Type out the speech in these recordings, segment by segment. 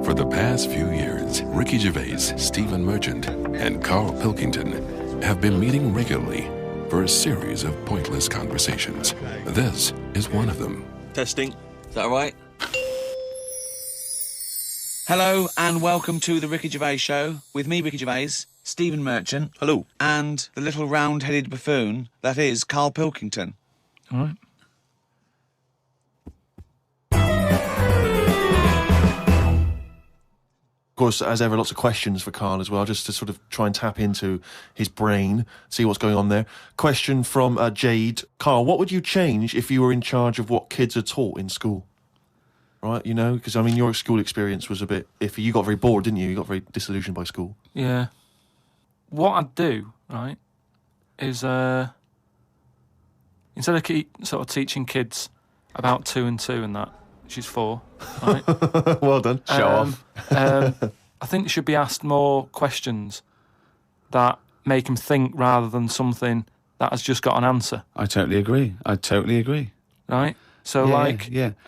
For the past few years, Ricky Gervais, Stephen Merchant, and Karl Pilkington have been meeting regularly for a series of pointless conversations. This is one of them. Testing. Is that all right? Hello and welcome to the Ricky Gervais Show with me, Ricky Gervais, Stephen Merchant. Hello. And the little round-headed buffoon that is Karl Pilkington. All right. Of course, as ever, lots of questions for Karl as well, just to sort of try and tap into his brain, see what's going on there. Question from Jade. Karl, what would you change if you were in charge of what kids are taught in school? Right, you know, because, I mean, your school experience was a bit iffy. You got very bored, didn't you? You got very disillusioned by school. Yeah. What I'd do, right, is instead of sort of teaching kids about 2 and 2 and that, she's 4, right? Well done. Show off. I think they should be asked more questions that make them think rather than something that has just got an answer. I totally agree. Right? So,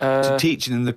so teaching them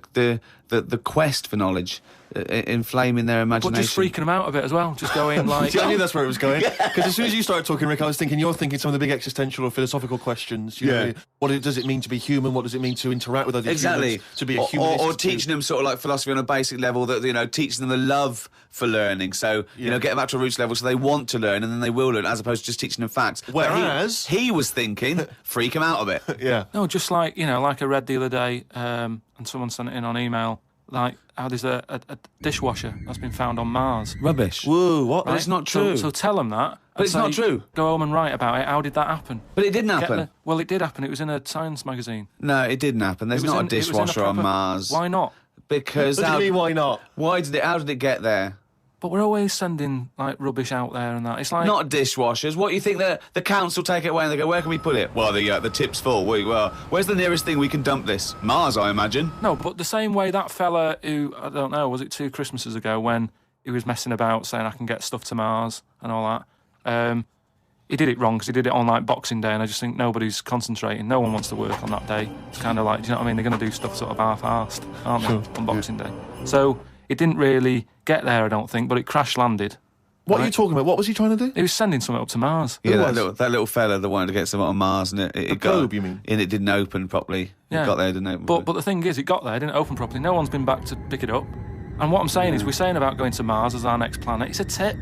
the quest for knowledge, inflaming their imagination. But just freaking them out a bit as well. Just going like... See, I knew that's where it was going. Because as soon as you started talking, Rick, I was thinking you're thinking some of the big existential or philosophical questions. You know, what does it mean to be human? What does it mean to interact with other humans? To be a humanist? Or teaching them sort of like philosophy on a basic level, that, you know, teaching them the love for learning. So, you know, get them back to a roots level so they want to learn and then they will learn, as opposed to just teaching them facts. Whereas... He was thinking, freak them out a bit. Yeah. No, just like, you know, like I read the other day, and someone sent it in on email, like how there's a dishwasher that's been found on Mars. Rubbish. Whoa, what? But it's not true. So tell them that. But it's not true. Go home and write about it. How did that happen? But it didn't happen. Well, it did happen. It was in a science magazine. No, it didn't happen. There's not a dishwasher on Mars. Why not? Because... What do you mean, why not? How did it get there? But we're always sending, like, rubbish out there and that. It's like... Not dishwashers. What, you think the council take it away and they go, where can we put it? Well, the tip's full. Well, where's the nearest thing we can dump this? Mars, I imagine. No, but the same way that fella who, I don't know, was it 2 Christmases ago when he was messing about saying I can get stuff to Mars and all that, he did it wrong because he did it on, like, Boxing Day, and I just think nobody's concentrating. No one wants to work on that day. It's kind of like, do you know what I mean? They're going to do stuff sort of half-arsed, aren't they, on Boxing Day? So... it didn't really get there, I don't think, but it crash-landed. What are you talking about? What was he trying to do? He was sending something up to Mars. Yeah, that little fella that wanted to get something on Mars, and it got... globe, you mean? And it didn't open properly. Yeah. It got there, it didn't open But the thing is, it got there, it didn't open properly. No one's been back to pick it up. And what I'm saying is, we're saying about going to Mars as our next planet. It's a tip.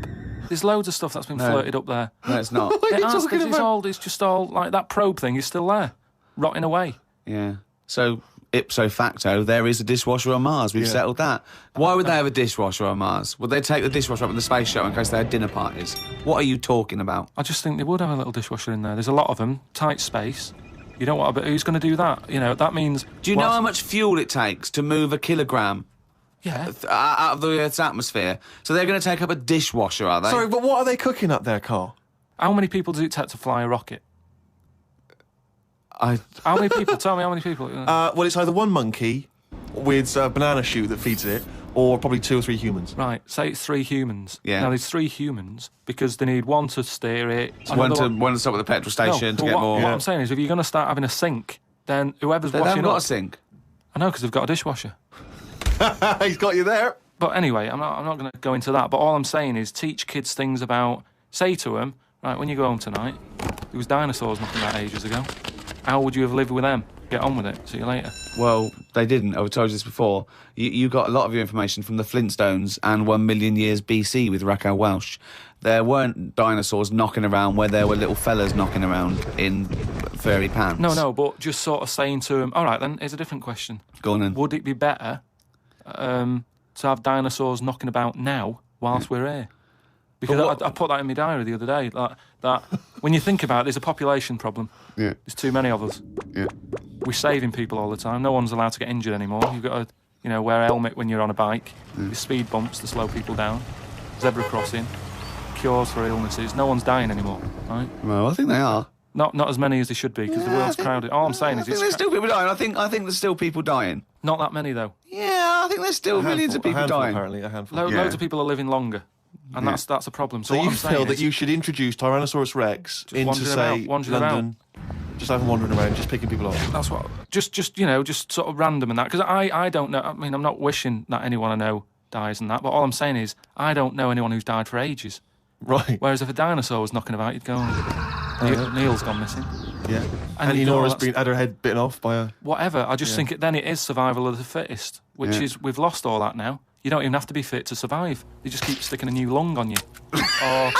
There's loads of stuff that's been flirted up there. No, it's not. It's just all, like, that probe thing is still there, rotting away. Yeah. So... ipso facto, there is a dishwasher on Mars. We've settled that. Why would they have a dishwasher on Mars? Would they take the dishwasher up in the space shuttle in case they had dinner parties? What are you talking about? I just think they would have a little dishwasher in there. There's a lot of them, tight space. You don't want to... who's going to do that? You know, that means... Do you know how much fuel it takes to move a kilogram out of the Earth's atmosphere? So they're going to take up a dishwasher, are they? Sorry, but what are they cooking up there, Karl? How many people does it take to fly a rocket? How many people? Tell me how many people. Well, it's either one monkey with a banana shoot that feeds it, or probably 2 or 3 humans. Right, say it's 3 humans. Yeah. Now, there's 3 humans because they need one to steer it. One to stop at the petrol station to get more... What I'm saying is, if you're going to start having a sink, then whoever's washing up... They haven't got a sink. I know, because they've got a dishwasher. He's got you there. But anyway, I'm not going to go into that, but all I'm saying is teach kids things about... Say to them, right, when you go home tonight, there was dinosaurs knocking about ages ago. How would you have lived with them? Get on with it. See you later. Well, they didn't. I've told you this before. You got a lot of your information from the Flintstones and 1 million years BC with Raquel Welch. There weren't dinosaurs knocking around where there were little fellas knocking around in furry pants. No, but just sort of saying to them, all right, then, here's a different question. Go on then. Would it be better to have dinosaurs knocking about now whilst we're here? Because I put that in my diary the other day, that when you think about it, there's a population problem. Yeah. There's too many of us. Yeah. We're saving people all the time. No one's allowed to get injured anymore. You've got to, wear a helmet when you're on a bike. There's speed bumps to slow people down. Zebra crossing. Cures for illnesses. No one's dying anymore, right? Well, I think they are. Not as many as they should be, because the world's crowded. All I'm saying is... I think there's still people dying. I think there's still people dying. Not that many, though. Yeah, I think there's still millions of people dying. Apparently, a handful. Loads of people are living longer. And that's a problem. So you feel that you should introduce Tyrannosaurus Rex into, say, London, just have him wandering around, just picking people off. That's what... Just sort of random and that. Because I don't know... I mean, I'm not wishing that anyone I know dies and that. But all I'm saying is, I don't know anyone who's died for ages. Right. Whereas if a dinosaur was knocking about, you'd go, Neil's gone missing. Yeah. And And you go, Nora's that's- had her head bitten off by a... Whatever. I just think then it is survival of the fittest, which is, we've lost all that now. You don't even have to be fit to survive. They just keep sticking a new lung on you. Or...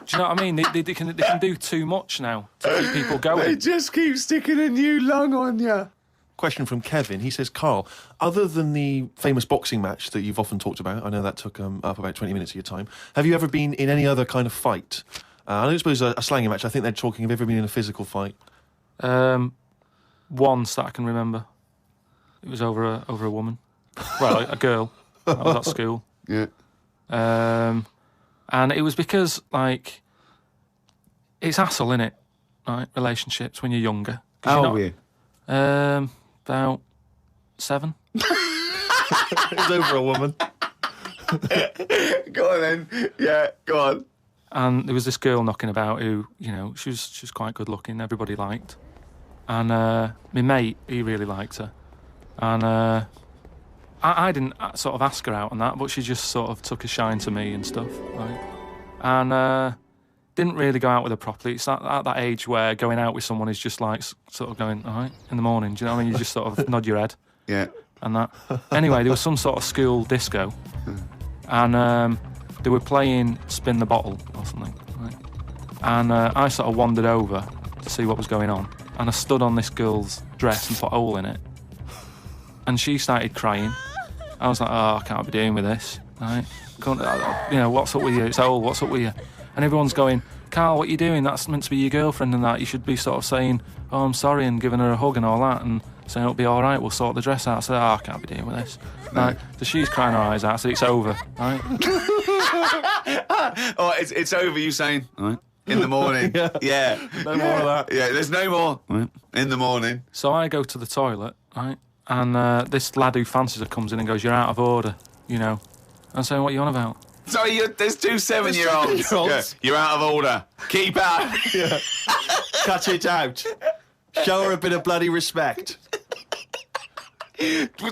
Do you know what I mean? They can do too much now to keep people going. They just keep sticking a new lung on you. Question from Kevin. He says, Carl, other than the famous boxing match that you've often talked about, I know that took up about 20 minutes of your time, have you ever been in any other kind of fight? I don't suppose a slanging match. I think they're talking, have you ever been in a physical fight? Once that I can remember. It was over a woman. Well, a girl. I was at school. Yeah. And it was because, like, it's hassle, innit? Right? Relationships when you're younger. How old were you? About 7. It was over a woman. Go on then. Yeah, go on. And there was this girl knocking about who, you know, she was quite good looking, everybody liked. And my mate, he really liked her. And I didn't sort of ask her out on that, but she just sort of took a shine to me and stuff, right? And didn't really go out with her properly. It's at that age where going out with someone is just like sort of going, all right, in the morning, do you know what I mean? You just sort of nod your head. Yeah. And that. Anyway, there was some sort of school disco, and they were playing Spin the Bottle or something, right? And I sort of wandered over to see what was going on, and I stood on this girl's dress and put a hole in it, and she started crying. I was like, oh, I can't be doing with this, right? You know, what's up with you? It's old, what's up with you? And everyone's going, Karl, what are you doing? That's meant to be your girlfriend and that. You should be sort of saying, oh, I'm sorry, and giving her a hug and all that, and saying it'll be all right, we'll sort the dress out. I said, oh, I can't be dealing with this. Right? So she's crying her eyes out, so it's over, right? Oh, it's over, you saying, all right, in the morning. Yeah. No more of that. Yeah, there's no more. Right. In the morning. So I go to the toilet, right? And this lad who fancies her comes in and goes, you're out of order, you know. I'm saying, what are you on about? Sorry, there's 2 7-year-olds. Yeah, you're out of order. Keep out. Yeah. Cut it out. Show her a bit of bloody respect.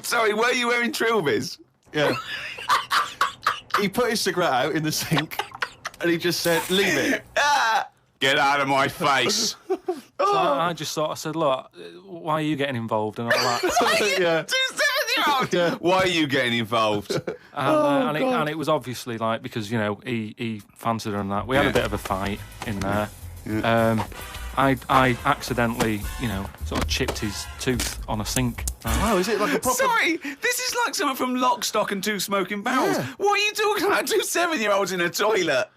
Sorry, were you wearing trilbies? Yeah. He put his cigarette out in the sink and he just said, leave it. Get out of my face. So I just sort of said, look, why are you getting involved and all that? Yeah. 2 7-year-olds. Yeah. Why are you getting involved? And it was obviously like, because, you know, he fancied her and that. We had a bit of a fight in there. Yeah. I accidentally, you know, sort of chipped his tooth on a sink. Right? Oh, is it like a proper... Sorry, this is like someone from Lock, Stock and 2 Smoking Barrels. Yeah. What are you talking about? 2 7-year-olds in a toilet.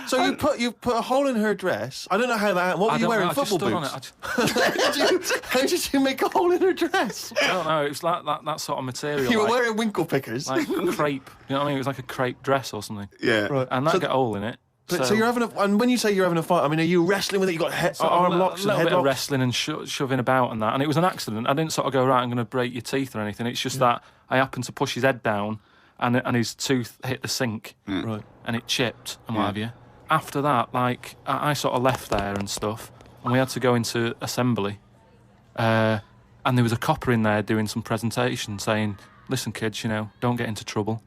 So you put a hole in her dress. I don't know how that... What were you wearing? Football boots? How did you make a hole in her dress? I don't know. It was like that sort of material. You were like, wearing winkle pickers. like crepe. You know what I mean? It was like a crepe dress or something. Yeah. Right. And that So- got a hole in it. So you're having and when you say you're having a fight, I mean, are you wrestling with it? You got arm locks a and little bit headlocks? of wrestling and shoving about and that. And it was an accident. I didn't sort of go, right, I'm going to break your teeth or anything. It's just that I happened to push his head down and his tooth hit the sink. Right. And it chipped and what have you. After that, like, I sort of left there and stuff, and we had to go into assembly. And there was a copper in there doing some presentation saying, listen, kids, you know, don't get into trouble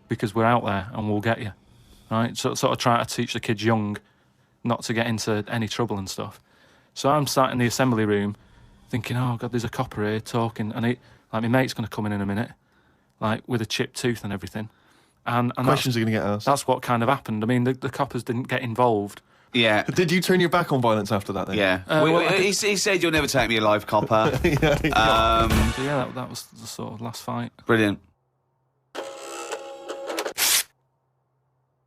because we're out there and we'll get you. Right? So sort of trying to teach the kids young not to get into any trouble and stuff. So I'm sat in the assembly room thinking, oh, God, there's a copper here talking, and like my mate's going to come in a minute, like with a chipped tooth and everything. And Questions are going to get asked. that's what kind of happened. I mean, the coppers didn't get involved. Yeah. Did you turn your back on violence after that then? Yeah. He said you'll never take me alive, copper. So yeah, that was the sort of last fight. Brilliant.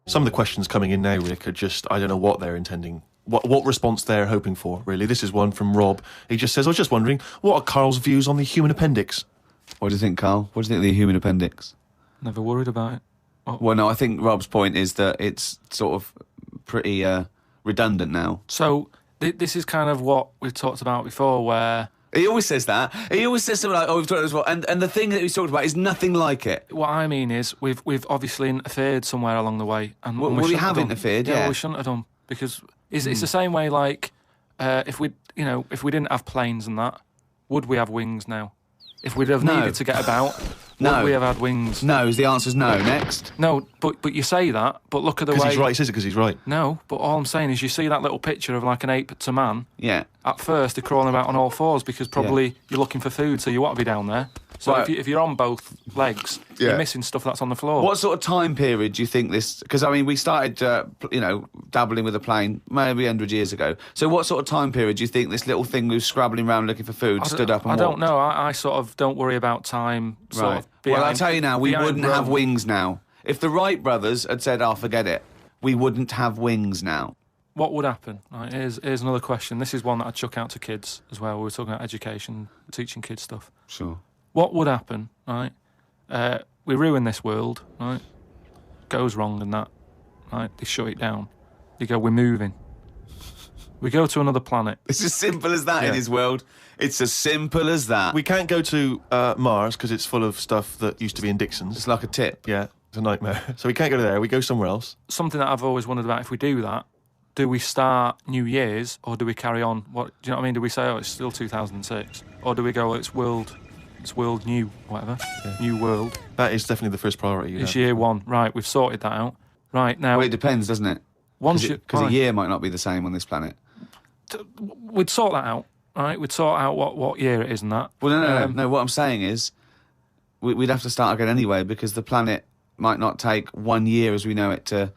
Some of the questions coming in now, Rick, are just, I don't know what they're intending, what response they're hoping for, really. This is one from Rob. He just says, I was just wondering, what are Karl's views on the human appendix? What do you think, Karl? What do you think of the human appendix? Never worried about it. Well, no, I think Rob's point is that it's sort of pretty redundant now. So this is kind of what we've talked about before, where He always says that. He always says something like, "Oh, we've talked about this before," and the thing that he's talked about is nothing like it. what I mean is we've obviously interfered somewhere along the way, and Well, and we shouldn't have done. interfered, yeah. we shouldn't have done, because it's the same way. Like if we didn't have planes and that, would we have wings now? If we'd have No. needed to get about, No. Would we have had wings? No, the answer's no. Next. No, but you say that, but look at the way... Because he's right, he says it because he's right. No, but all I'm saying is you see that little picture of like an ape to man. Yeah. At first, they're crawling about on all fours because probably you're looking for food, so you want to be down there. So Right. if you're on both legs, you're missing stuff that's on the floor. What sort of time period do you think this... Because, I mean, we started, dabbling with a plane maybe 100 years ago. So what sort of time period do you think this little thing who's scrabbling around looking for food stood up and I don't walked? know. I sort of don't worry about time. Sort of Well, I'll tell you now, we behind wouldn't have Rome. wings now. If the Wright brothers had said, forget it, we wouldn't have wings now. What would happen? Right, here's another question. This is one that I'd chuck out to kids as well. We were talking about education, teaching kids stuff. Sure. What would happen, right? We ruin this world, right? Goes wrong and that, right? They shut it down. They go, we're moving. We go to another planet. It's as simple as that in his world. It's as simple as that. We can't go to Mars because it's full of stuff that used to be in Dixon's. It's like a tip. Yeah, it's a nightmare. So we can't go there. We go somewhere else. Something that I've always wondered about, if we do that, do we start New Year's or do we carry on? What do you know what I mean? Do we say, it's still 2006? Or do we go, it's world new, whatever, new world? That is definitely the first priority. It's year one. Right, we've sorted that out. Right, now... Well, it depends, doesn't it? Because a year might not be the same on this planet. We'd sort that out, right? We'd sort out what year it is and that. Well, no. What I'm saying is we'd have to start again anyway because the planet might not take 1 year as we know it to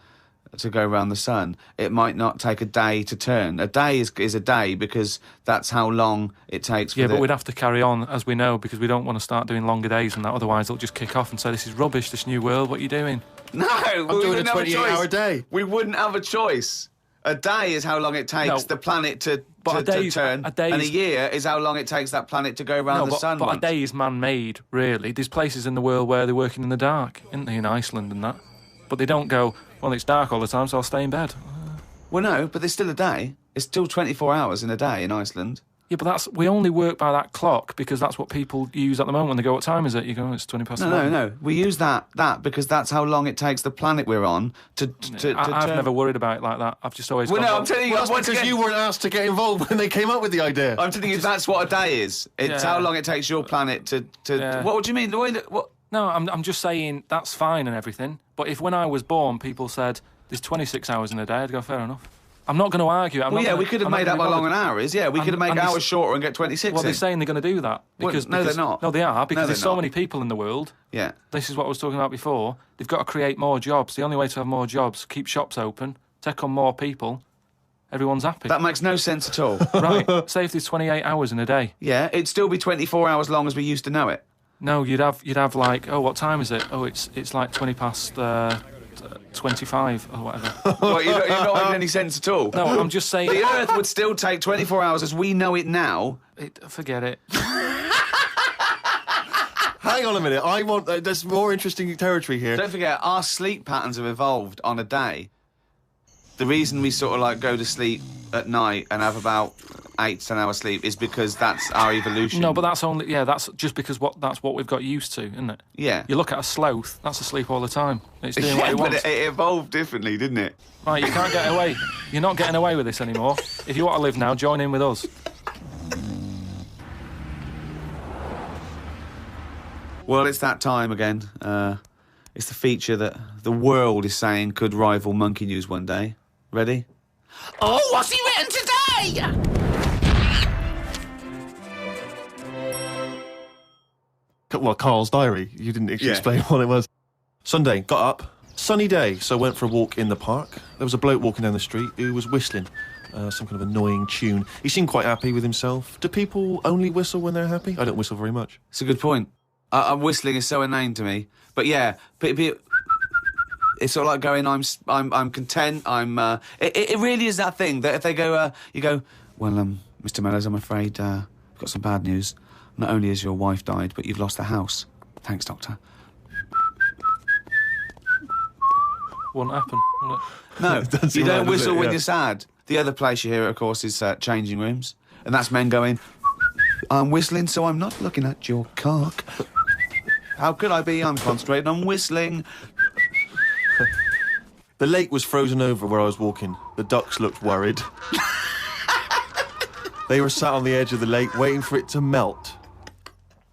go around the sun. It might not take a day to turn. A day is a day because that's how long it takes for but we'd have to carry on, as we know, because we don't want to start doing longer days and that. Otherwise, they'll just kick off and say, this is rubbish, this new world, what are you doing? No, I'm doing a 28-hour day. We wouldn't have a choice. A day is how long it takes the planet to turn, and a year is how long it takes that planet to go around the sun. But a day is man-made, really. There's places in the world where they're working in the dark, isn't there, in Iceland and that? But they don't go, well, it's dark all the time, so I'll stay in bed. Well, no, but there's still a day. It's still 24 hours in a day in Iceland. Yeah, but we only work by that clock because that's what people use at the moment when they go, what time is it? You go, it's 20 past 11. No. We use that because that's how long it takes the planet we're on to I've never worried about it like that. I've just always I'm telling you, that's because you weren't asked to get involved when they came up with the idea. I'm telling you, that's what a day is. It's how long it takes your planet to... What do you mean? What? No, I'm just saying that's fine and everything. But if when I was born, people said, there's 26 hours in a day, I'd go, fair enough. I'm not going to argue. We could have made up how long an hour is. Yeah, we could have made hours shorter and get 26 Well, they're saying they're going to do that. Because, no, they're not. No, they are, because there's so many people in the world. Yeah. This is what I was talking about before. They've got to create more jobs. The only way to have more jobs, keep shops open, take on more people. Everyone's happy. That makes no sense at all. Right. Say if there's 28 hours in a day. Yeah, it'd still be 24 hours long as we used to know it. No, you'd have like, what time is it? Oh, it's like 20 past 25 or whatever. Well, you're not making any sense at all. No, I'm just saying... The Earth would still take 24 hours as we know it now. Forget it. Hang on a minute. I want... there's more interesting territory here. Don't forget, our sleep patterns have evolved on a day. The reason we sort of like go to sleep at night and have about 8 to 10 hours sleep is because that's our evolution. No, but that's only... Yeah, that's just because that's what we've got used to, isn't it? Yeah. You look at a sloth, that's asleep all the time. It's doing what it wants. But it evolved differently, didn't it? Right, you can't get away. You're not getting away with this anymore. If you want to live now, join in with us. Well, it's that time again. It's the feature that the world is saying could rival Monkey News one day. Ready? Oh, what's he written today? Well, Karl's diary. You didn't explain what it was. Sunday, got up. Sunny day, so went for a walk in the park. There was a bloke walking down the street who was whistling some kind of annoying tune. He seemed quite happy with himself. Do people only whistle when they're happy? I don't whistle very much. It's a good point. Whistling is so inane to me. But yeah, it's sort of like going, I'm content. It really is that thing that if they go, you go, well, Mr. Mellors, I'm afraid I've got some bad news. Not only has your wife died, but you've lost the house. Thanks, Doctor. Wouldn't happen, would it? No, Doesn't you seem don't right, does whistle it? when Yeah. you're sad. The other place you hear it, of course, is changing rooms. And that's men going, I'm whistling, so I'm not looking at your cock. How could I be? I'm concentrating on whistling. The lake was frozen over where I was walking. The ducks looked worried. They were sat on the edge of the lake waiting for it to melt.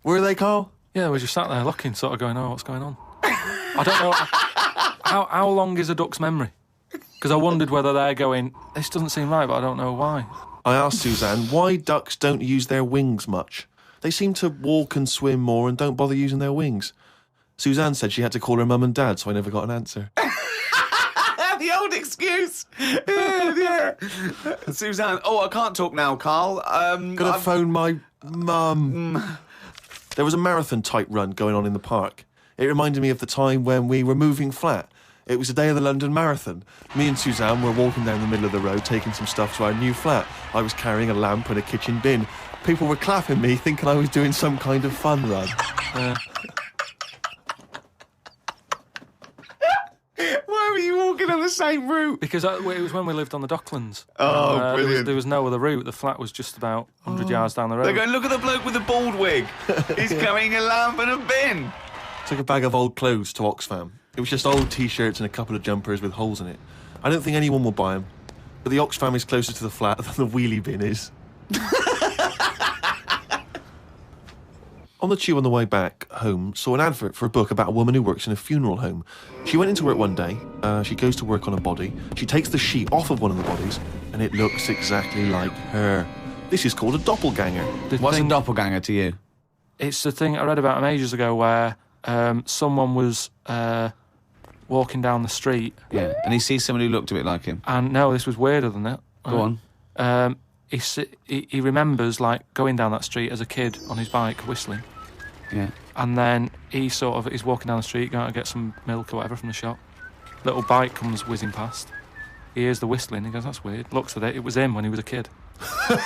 Were they, Karl? Yeah, we just sat there looking, sort of going, oh, what's going on? I don't know. How long is a duck's memory? Because I wondered whether they're going, this doesn't seem right, but I don't know why. I asked Suzanne why ducks don't use their wings much. They seem to walk and swim more and don't bother using their wings. Suzanne said she had to call her mum and dad, so I never got an answer. The old excuse. Yeah. Suzanne, I can't talk now, Karl. Gotta phone my mum. There was a marathon-type run going on in the park. It reminded me of the time when we were moving flat. It was the day of the London Marathon. Me and Suzanne were walking down the middle of the road taking some stuff to our new flat. I was carrying a lamp and a kitchen bin. People were clapping me, thinking I was doing some kind of fun run. Why were you walking on the same route? Because it was when we lived on the Docklands. Oh, brilliant. There was no other route. The flat was just about 100 yards down the road. They're going, look at the bloke with the bald wig. He's carrying a lamp and a bin. Took a bag of old clothes to Oxfam. It was just old T-shirts and a couple of jumpers with holes in it. I don't think anyone will buy them, but the Oxfam is closer to the flat than the wheelie bin is. On the tube on the way back home, saw an advert for a book about a woman who works in a funeral home. She went into work one day, she goes to work on a body, she takes the sheet off of one of the bodies, and it looks exactly like her. This is called a doppelganger. What's a doppelganger to you? It's the thing I read about him ages ago where someone was walking down the street. Yeah, and he sees someone who looked a bit like him. And no, this was weirder than that. Go on. He remembers, like, going down that street as a kid on his bike, whistling. Yeah. And then he's walking down the street, going to get some milk or whatever from the shop. Little bike comes whizzing past. He hears the whistling, he goes, that's weird. Looks at it, it was him when he was a kid. So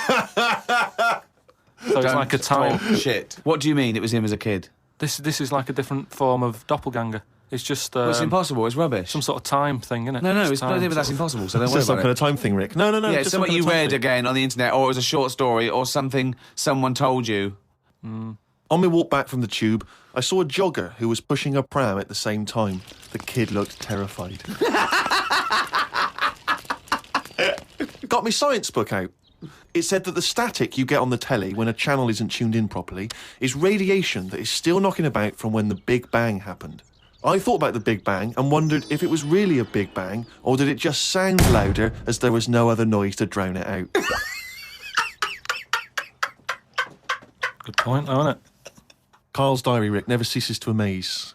it's like a time. Shit. What do you mean it was him as a kid? This is like a different form of doppelganger. It's just... it's impossible, it's rubbish. Some sort of time thing, isn't it? No, Just it's but that's impossible, so don't It's worry just some about kind it. of time thing, Rick. No. Yeah, it's just some something kind you of time read thing. again on the internet, or it was a short story, or something someone told you. On my walk back from the tube, I saw a jogger who was pushing a pram at the same time. The kid looked terrified. Got my science book out. It said that the static you get on the telly when a channel isn't tuned in properly is radiation that is still knocking about from when the Big Bang happened. I thought about the Big Bang and wondered if it was really a Big Bang or did it just sound louder as there was no other noise to drown it out. Good point, though, isn't it? Karl's diary, Rick, never ceases to amaze.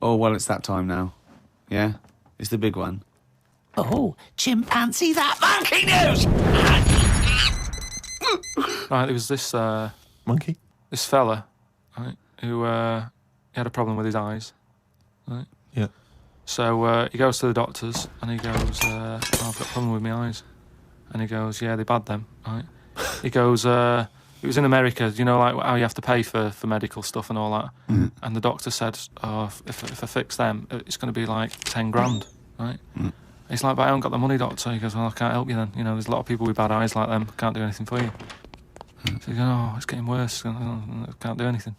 Oh, well, it's that time now. Yeah? It's the big one. Oh, chimpanzee, that monkey news! Right, there was this Monkey? this fella, right, who he had a problem with his eyes. Right? Yeah. So he goes to the doctors and he goes, oh, I've got a problem with my eyes. And he goes, yeah, they bad them, right? He goes, it was in America, you know, like how you have to pay for medical stuff and all that. And the doctor said, oh, if I fix them, it's going to be like 10 grand, right? He's like, but I haven't got the money, doctor. He goes, well, I can't help you then. You know, there's a lot of people with bad eyes like them. Can't do anything for you. So he goes, oh, it's getting worse. Can't do anything.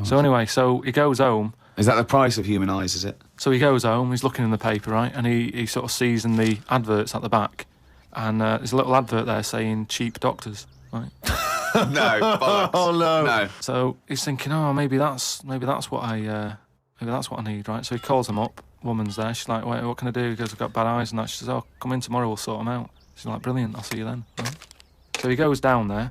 So anyway, so he goes home. Is that the price of human eyes, is it? So he goes home, he's looking in the paper, right? And he sort of sees in the adverts at the back. And there's a little advert there saying cheap doctors, right? No, bollocks. Oh, no. No. So he's thinking, oh, maybe that's what I need, right? So he calls them up. Woman's there. She's like, wait, what can I do? He goes, I've got bad eyes and that. She says, oh, come in tomorrow, we'll sort them out. She's like, brilliant, I'll see you then. Right? So he goes down there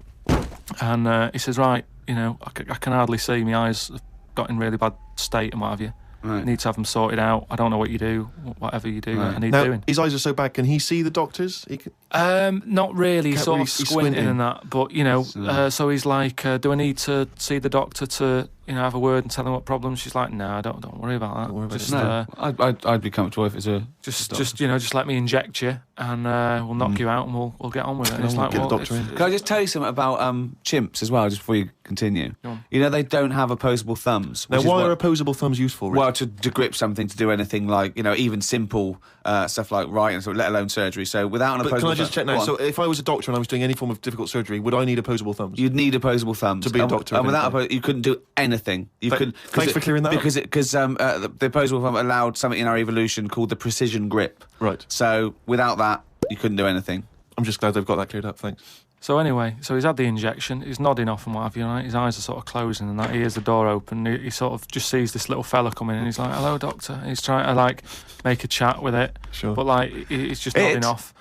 and he says, right, you know, I can hardly see. My eyes have got in really bad state and what have you. Right. Need to have them sorted out. I don't know what you do. Whatever you do, Right. I need Now, doing. his eyes are so bad, can he see the doctors? He can... Not really, Can't sort really- of he's squinting squinting. and that. But, you know, so he's like, do I need to see the doctor to, you know, have a word and tell him what problem? She's like, no, don't worry about that. Don't worry about just, No, I'd be comfortable if it's a... just you know, just let me inject you and we'll knock you out and we'll get on with it. And it's we'll like, get the well, doctor in. Can I just tell you something about chimps as well, just before you continue? Go on. You know, they don't have opposable thumbs. Now, which is why what- are opposable thumbs useful, Rick? Well, to grip something, to do anything like, you know, even simple stuff like writing, so let alone surgery. So without an But opposable can I just check thumb- now? Go on. So if I was a doctor and I was doing any form of difficult surgery, would I need opposable thumbs? You'd need opposable thumbs To be a doctor, and without eventually. you couldn't do anything. You could. Thanks for clearing that up. Because the opposable thumb allowed something in our evolution called the precision grip. Right. So without that, you couldn't do anything. I'm just glad they've got that cleared up, thanks. So anyway, so he's had the injection, he's nodding off and what have you, right? His eyes are sort of closing and that. He hears the door open, he sort of just sees this little fella come in and he's like, hello, doctor. And he's trying to, like, make a chat with it. Sure. But, like, he's just nodding off.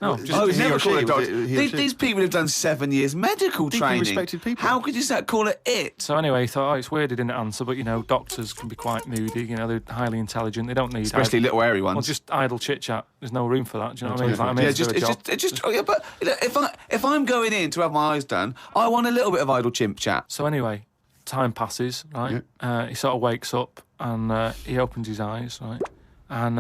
No, just... Oh, he's he never or called she? it doctor. Was it he or she? These people have done 7 years medical Deeply training. respected people. How could you call it it? So anyway, he thought, it's weird he didn't answer, but, doctors can be quite moody, they're highly intelligent, they don't need... Especially little airy ones. Well, just idle chit-chat. There's no room for that, do you know what I mean? It's like, I'm here to do a job. But if I'm going in to have my eyes done, I want a little bit of idle chimp chat. So anyway, time passes, right? Yeah. He sort of wakes up and he opens his eyes, right? And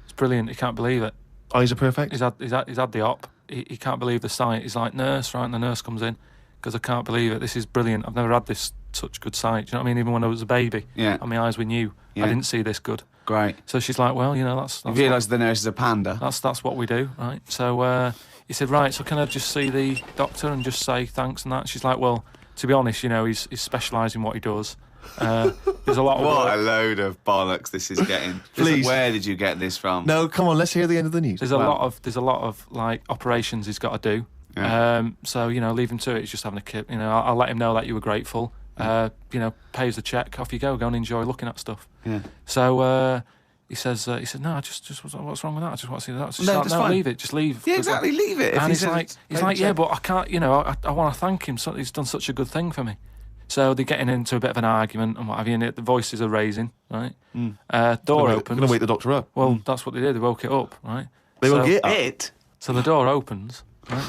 it's brilliant. He can't believe it. Eyes are perfect. He's had the op. He can't believe the sight. He's like, nurse, right? And the nurse comes in because I can't believe it. This is brilliant. I've never had this such good sight. Do you know what I mean? Even when I was a baby, Yeah. and my eyes were new, Yeah. I didn't see this good. Great. So she's like, well, that's You realise the nurse is a panda. that's what we do, right? So he said, right, so can I just see the doctor and just say thanks and that? She's like, well, to be honest, he's specialised in what he does. There's a lot of What work. a load of bollocks this is getting. Please. Where did you get this from? No, come on, let's hear the end of the news. There's a lot of like operations he's got to do. Yeah. So leave him to it. He's just having a kip. I'll let him know that you were grateful. Pays the check. Off you go. Go and enjoy looking at stuff. Yeah. So he said, no, just what's wrong with that? I just want to see that. She's No, like, that's no, fine. leave it. Just leave. Yeah, exactly. Leave it. If And he he's says like, it's paid yeah, check. but I can't. I want to thank him. So he's done such a good thing for me. So they're getting into a bit of an argument and what have you, and the voices are raising, right? Door opens. Going to wake the doctor up. Well, that's what they did. They woke it up, right? They so, woke it up. It. So the door opens, right?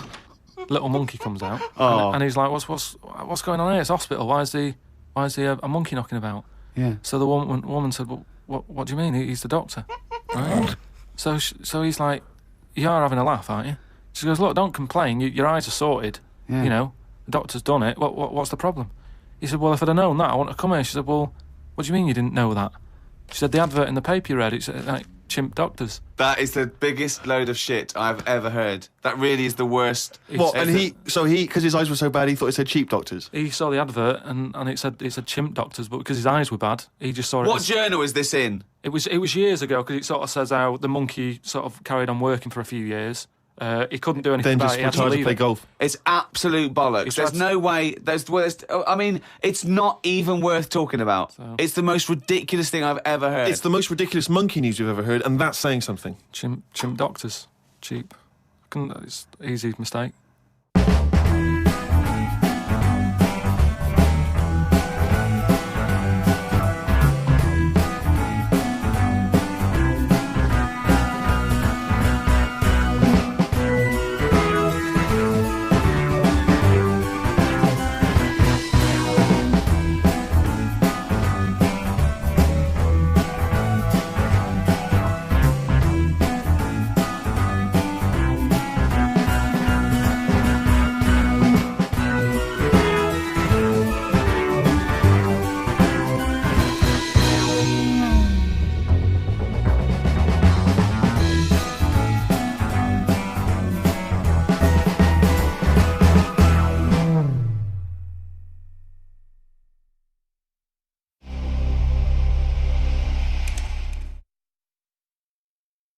Little monkey comes out, and he's like, "What's going on here? It's a hospital. Why is there a monkey knocking about?" Yeah. So the woman said, "Well, what do you mean? He's the doctor." Right? so he's like, "You are having a laugh, aren't you?" She goes, "Look, don't complain. Your eyes are sorted. Yeah. The doctor's done it. What's the problem?" He said, "Well, if I'd have known that, I wouldn't have come here." She said, "Well, what do you mean you didn't know that?" She said, "The advert in the paper you read, it's like chimp doctors." That is the biggest load of shit I've ever heard. That really is the worst. What? And because his eyes were so bad, he thought it said cheap doctors. He saw the advert and it said chimp doctors, but because his eyes were bad, he just saw it. What journal is this in? It was years ago, because it sort of says how the monkey sort of carried on working for a few years. He couldn't do anything Then about just it. He had to retired to leave play it. golf. It's absolute bollocks. It's There's abs- no way. It's not even worth talking about. It's the most ridiculous thing I've ever heard. It's the most ridiculous monkey news you've ever heard, and that's saying something. Chimp doctors, cheap. It's easy mistake.